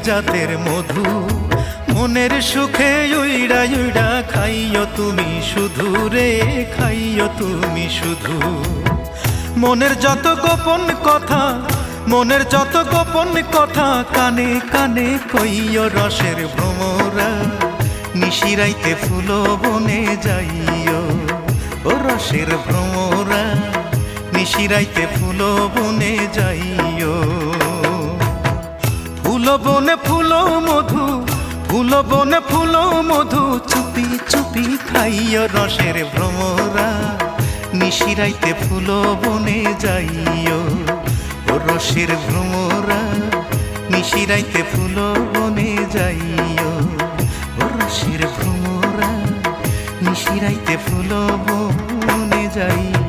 জাতের মধু, মনের সুখে উইড়া উইড়া খাইও তুমি শুধু রে, খাইও তুমি শুধু। মনের যত গোপন কথা, মনের যত গোপন কথা কানে কানে কইও রসের ভ্রমরা, নিশিরাইতে ফুল বনে যাইও ও রসের ভ্রমরা, নিশিরাইতে ফুল বনে যাইও। ফুল বনে ফুল মধু, ফুল বনে ফুল মধু, চুপি চুপি খাইও রসের ভ্রমরা, নিশিরাইতে ফুল বনে যাইও ও রসের ভ্রমরা, নিশিরাইতে ফুল বনে যাইও ও রসের ভ্রমরা, নিশিরাইতে ফুল বনে যাইও।